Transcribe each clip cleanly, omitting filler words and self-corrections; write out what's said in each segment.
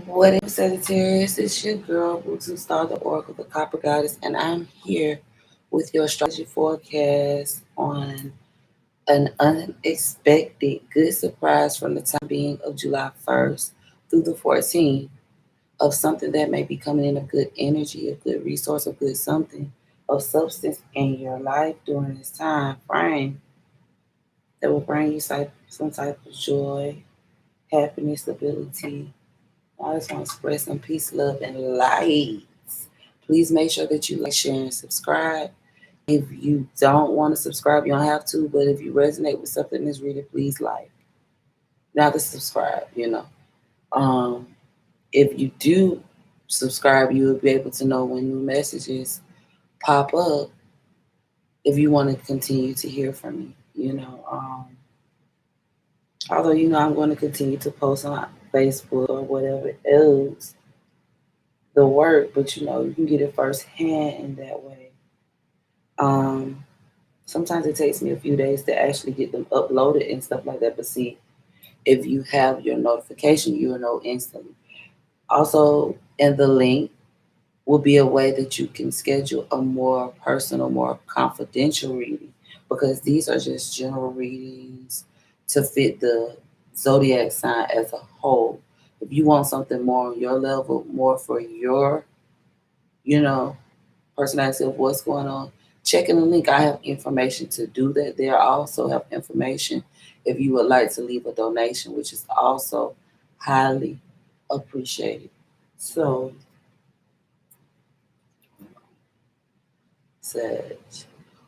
What is Sagittarius? It's your girl, Boots Star, the Oracle, the Copper Goddess, and I'm here with your astrology forecast on an unexpected good surprise from the time being of July 1st through the 14th of something that may be coming in of good energy, of good resource, of good something, of substance in your life during this time frame that will bring you some type of joy, happiness, stability. I just want to spread some peace, love, and light. Please make sure that you like, share, and subscribe. If you don't want to subscribe, you don't have to. But if you resonate with something in this reading, please like. Not to subscribe. Um, if you do subscribe, you will be able to know when new messages pop up if you want to continue to hear from me. Although, I'm going to continue to post on Facebook or whatever else the work, but you can get it firsthand in that way. Um, Sometimes it takes me a few days to actually get them uploaded and stuff like that. But see, if you have your notification, you will know instantly. Also, in the link will be a way that you can schedule a more personal, more confidential reading because these are just general readings to fit the zodiac sign as a whole. If you want something more on your level, more for your, you know, personality of what's going on, check in the link. I have information to do that there. I also have information if you would like to leave a donation, which is also highly appreciated. So, Sag,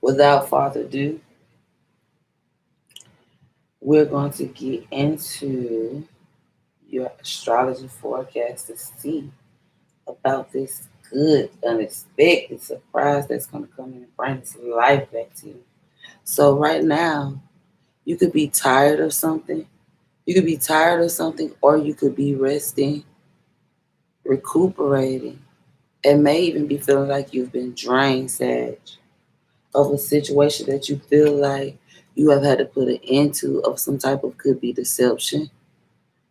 without further ado, we're going to get into your astrology forecast to see about this good, unexpected surprise that's going to come in and bring this life back to you. So, right now, you could be tired of something. You could be tired of something, or you could be resting, recuperating, and may even be feeling like you've been drained, Sag, of a situation that you feel like you have had to put an end to, of some type of, could be deception,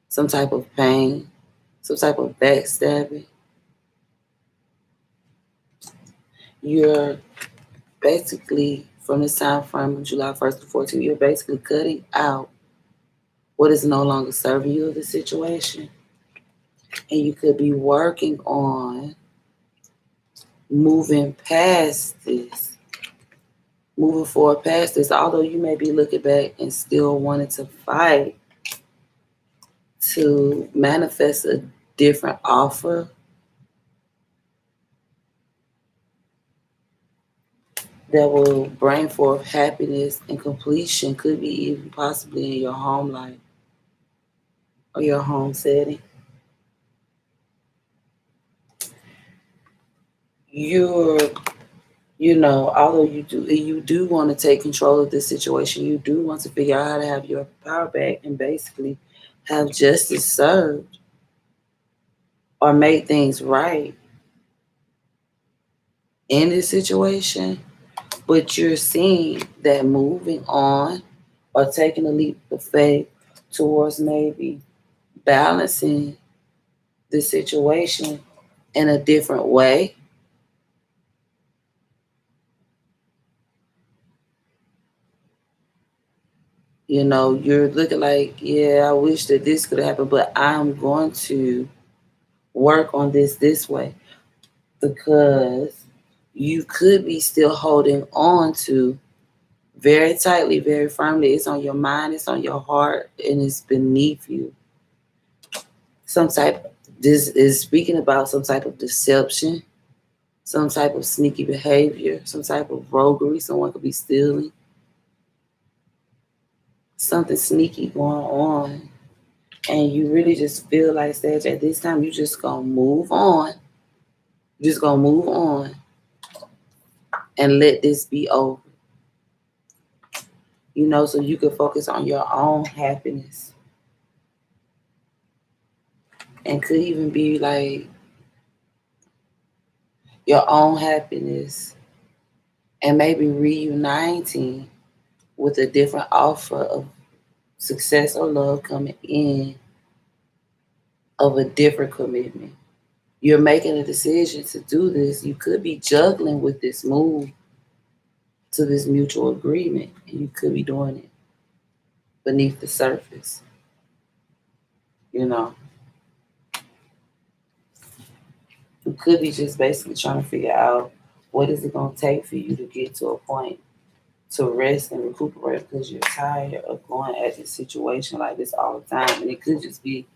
some type of pain, some type of backstabbing. You're basically, from this time frame of July 1st to 14th, you're basically cutting out what is no longer serving you of the situation. And you could be working on moving past this, moving forward past this, although you may be looking back and still wanting to fight to manifest a different offer that will bring forth happiness and completion, could be even possibly in your home life or your home setting. You're, although you do want to take control of this situation, you do want to figure out how to have your power back and basically have justice served or make things right in this situation, but you're seeing that moving on or taking a leap of faith towards maybe balancing the situation in a different way. You're looking like, yeah, I wish that this could happen, but I'm going to work on this way because you could be still holding on to very tightly, very firmly. It's on your mind, it's on your heart, and it's beneath you. This is speaking about some type of deception, some type of sneaky behavior, some type of roguery. Someone could be stealing, something sneaky going on. And you really just feel like, Sage, at this time, you just gonna move on. You're just gonna move on and let this be over. So you can focus on your own happiness. And could even be like your own happiness and maybe reuniting with a different offer of success or love coming in of a different commitment. You're making a decision to do this. You could be juggling with this move to this mutual agreement, and you could be doing it beneath the surface. You know, you could be just basically trying to figure out what is it going to take for you to get to a point to rest and recuperate because you're tired of going at this situation like this all the time. And it could just be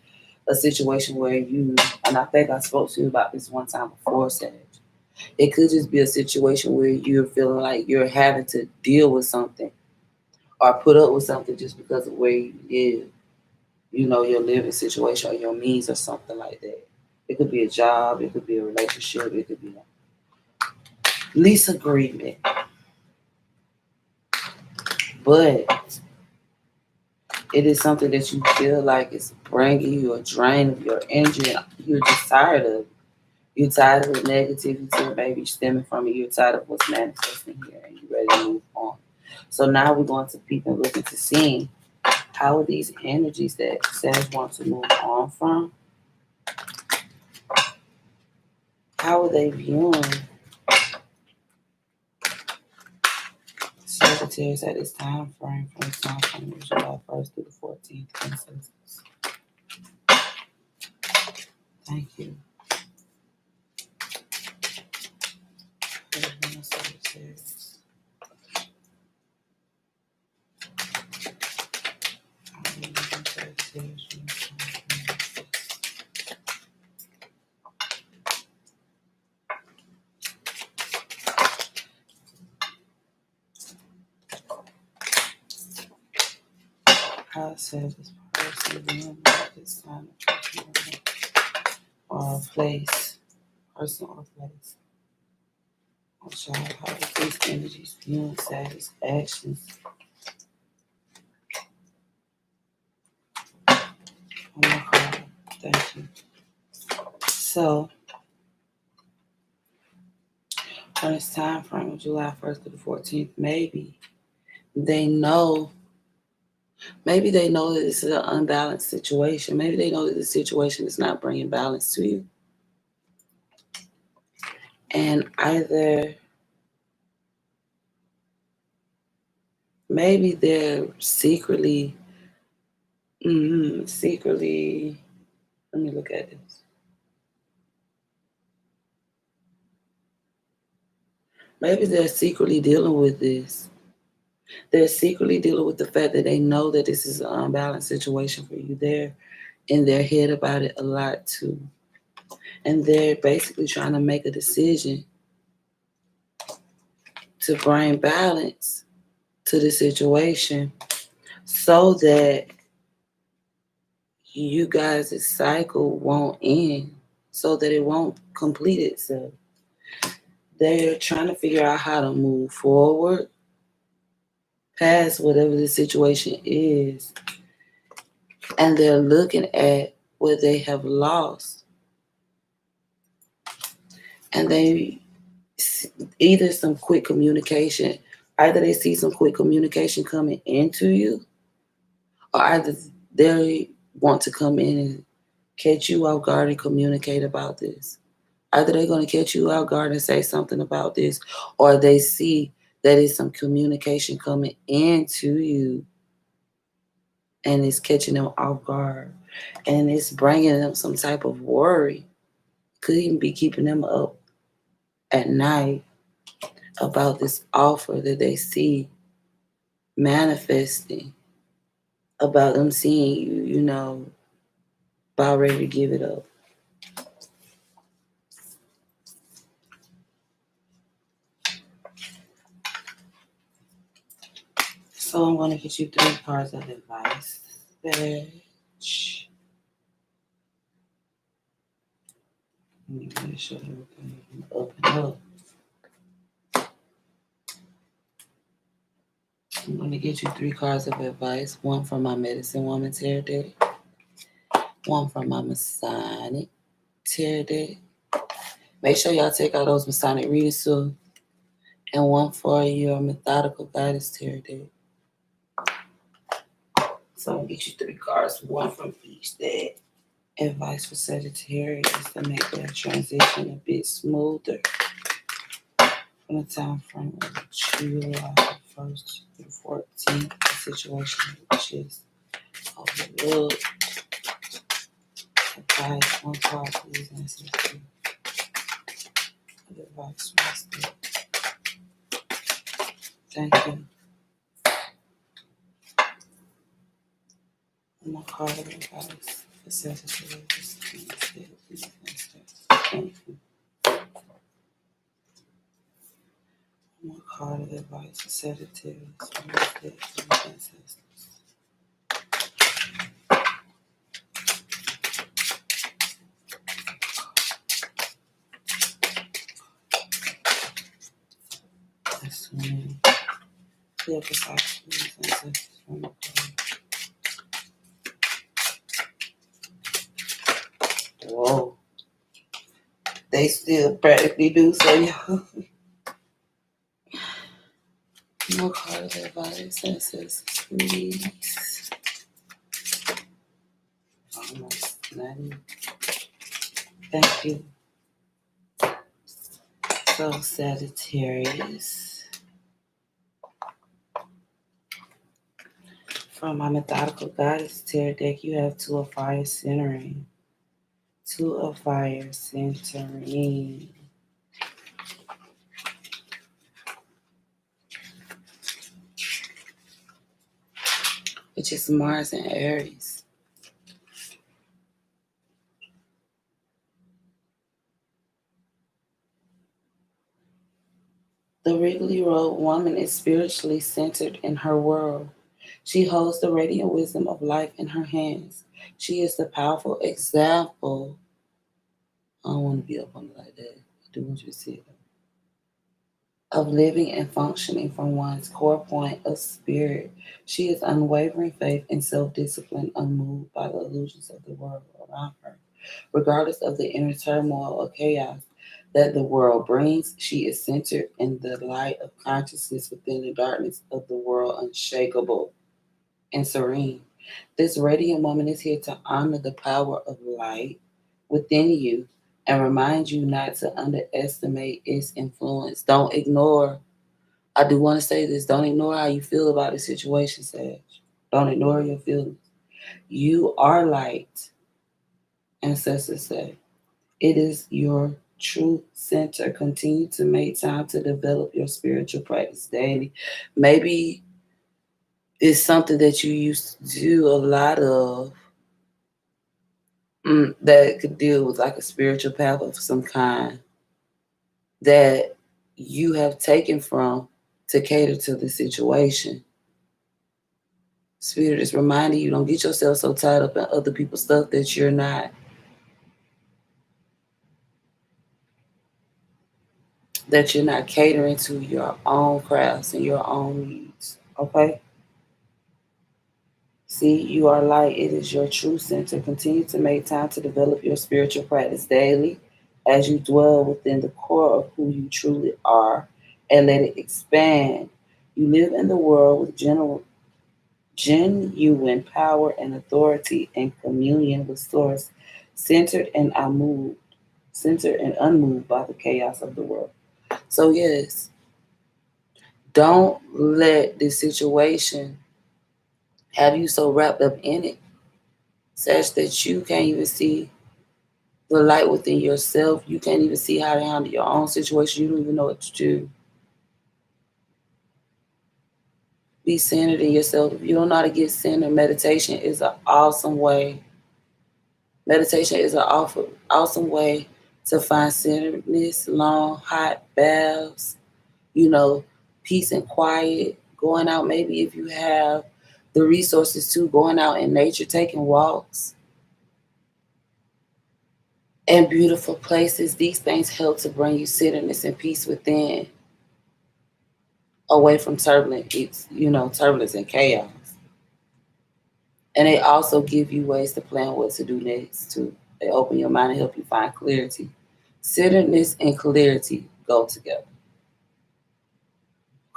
a situation where you, and I think I spoke to you about this one time before, Sage. It could just be a situation where you're feeling like you're having to deal with something or put up with something just because of where you live, your living situation or your means or something like that. It could be a job, it could be a relationship, it could be a lease agreement. But it is something that you feel like is bringing you a drain of your energy and you're just tired of it. You're tired of the negativity maybe stemming from it. You're tired of what's manifesting here and you're ready to move on. So now we're going to peep and look into seeing how are these energies that Sag want to move on from, how are they viewing Sagittarius at this time frame from the time frame of July 1st through the 14th. Thank you. Sagittarius. How says this person being at this time or place, person or place. Oh, child, how are these energies viewing Sag's actions? Oh my God, thank you. So, on this time frame of July 1st to the 14th, they know maybe they know that this is an unbalanced situation. Maybe they know that the situation is not bringing balance to you. And either maybe they're secretly, let me look at this. Maybe they're secretly dealing with this. They're secretly dealing with the fact that they know that this is an unbalanced situation for you. They're in their head about it a lot too. And they're basically trying to make a decision to bring balance to the situation so that you guys' cycle won't end, so that it won't complete itself. They're trying to figure out how to move forward past whatever the situation is. And they're looking at what they have lost. And they either some quick communication, either they see some quick communication coming into you, or either they want to come in and catch you off guard and communicate about this. Either they're going to catch you off guard and say something about this, or they see that it's some communication coming into you and it's catching them off guard and it's bringing them some type of worry. Could even be keeping them up at night about this offer that they see manifesting, about them seeing you, about ready to give it up. So I'm going to get you 3 cards of advice. Bitch. Let me make sure everything can open up. I'm going to get you 3 cards of advice. One from my Medicine Woman Tarot deck. One from my Masonic Tarot deck. Make sure y'all take out those Masonic readings too. And one for your Methodical Guidance Tarot deck. So I'm going to get you 3 cards, one from each deck. Advice for Sagittarius to make their transition a bit smoother from the time frame of July 1st through 14th. The situation which is overlooked. Advice, one card, please, ancestry. Advice, master. Thank you. One card of advice for Sagittarius. Thank you. One card of advice for Sagittarius. Assuming. Yeah, besides, please, ancestors. Whoa. They still practically do so, y'all. No card of advice, ancestors, please. Almost 90. Thank you. So, Sagittarius. From my Methodical Goddess Tarot deck, you have Two of Fire centering. Two of Fire centering. Which is Mars and Aries. The Wrigley Road woman is spiritually centered in her world. She holds the radiant wisdom of life in her hands. She is the powerful example. I don't want to be up on it like that. I do want you to see it. Of living and functioning from one's core point of spirit. She is unwavering faith and self-discipline, unmoved by the illusions of the world around her. Regardless of the inner turmoil or chaos that the world brings, she is centered in the light of consciousness within the darkness of the world, unshakable and serene. This radiant woman is here to honor the power of light within you and remind you not to underestimate its influence. Don't ignore. I do want to say this. Don't ignore how you feel about the situation, Sag. Don't ignore your feelings. You are light, ancestors say. It is your true center. Continue to make time to develop your spiritual practice daily. Maybe it's something that you used to do a lot of that could deal with like a spiritual path of some kind that you have taken from to cater to the situation. Spirit is reminding you, don't get yourself so tied up in other people's stuff that you're not catering to your own crafts and your own needs. Okay? See, you are light. It is your true center. Continue to make time to develop your spiritual practice daily as you dwell within the core of who you truly are and let it expand. You live in the world with genuine power and authority and communion with Source, centered and unmoved by the chaos of the world. So yes, don't let this situation have you so wrapped up in it such that you can't even see the light within yourself. You can't even see how to handle your own situation. You don't even know what to do. Be centered in yourself. If you don't know how to get centered, meditation is an awesome way. Meditation is an awesome way to find centeredness, long, hot baths, peace and quiet, going out, maybe if you have the resources to, going out in nature, taking walks and beautiful places. These things help to bring you centeredness and peace within, away from turbulence and chaos. And they also give you ways to plan what to do next too. They open your mind and help you find clarity. Centeredness and clarity go together.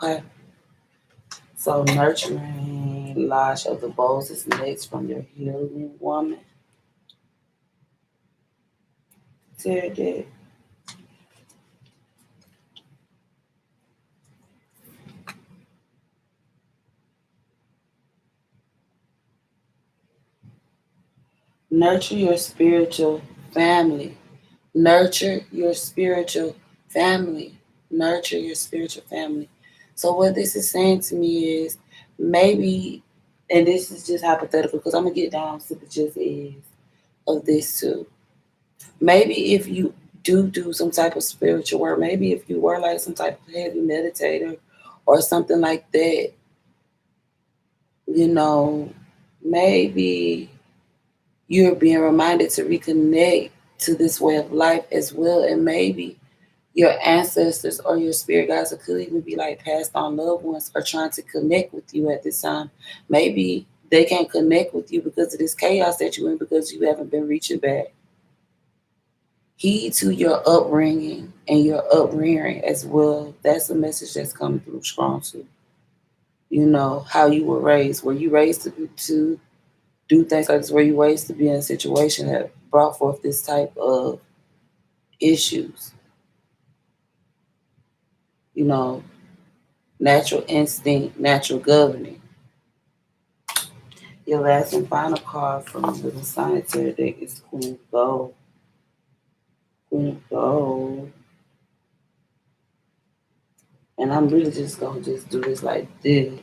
Okay. So nurturing Lodge of the Bowls is next from your healing woman. Sagittarius. Nurture your spiritual family. Nurture your spiritual family. Nurture your spiritual family. So what this is saying to me is maybe, and this is just hypothetical because I'm gonna get down to the just is of this too. Maybe if you do some type of spiritual work, maybe if you were like some type of heavy meditator or something like that, you know, maybe you're being reminded to reconnect to this way of life as well. And maybe your ancestors or your spirit guides, or could even be like passed on loved ones, are trying to connect with you at this time. Maybe they can't connect with you because of this chaos that you're in because you haven't been reaching back. Heed to your upbringing and your uprearing as well. That's a message that's coming through strong too. You know, how you were raised. Were you raised to do things like this? Were you raised to be in a situation that brought forth this type of issues? You know, natural instinct, natural governing. Your last and final card from the Sagitarius deck is Queen of Gold. Queen of Gold. And I'm really just gonna just do this like this.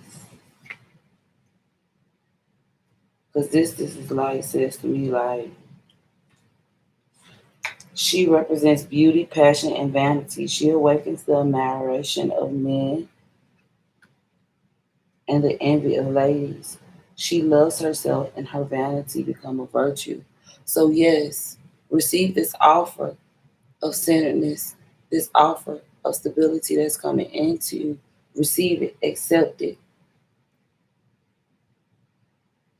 Because this is like says to me like she represents beauty, passion, and vanity. She awakens the admiration of men and the envy of ladies. She loves herself and her vanity become a virtue. So yes, receive this offer of centeredness, this offer of stability that's coming into you. Receive it, accept it,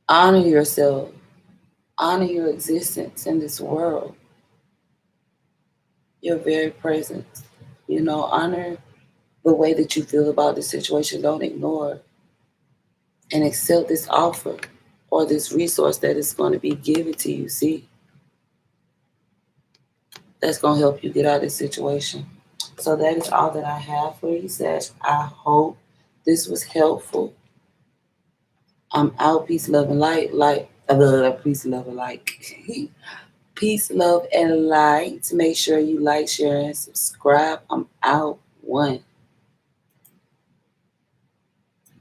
honor yourself, honor your existence in this world, your very presence. You know, honor the way that you feel about the situation. Don't ignore it, and accept this offer or this resource that is going to be given to you. See, that's going to help you get out of this situation. So that is all that I have for you, Sash. I hope this was helpful. I'm out. Peace, love, and light. Peace, love, and light. Peace, love, and light. Make sure you like, share, and subscribe. I'm out. One.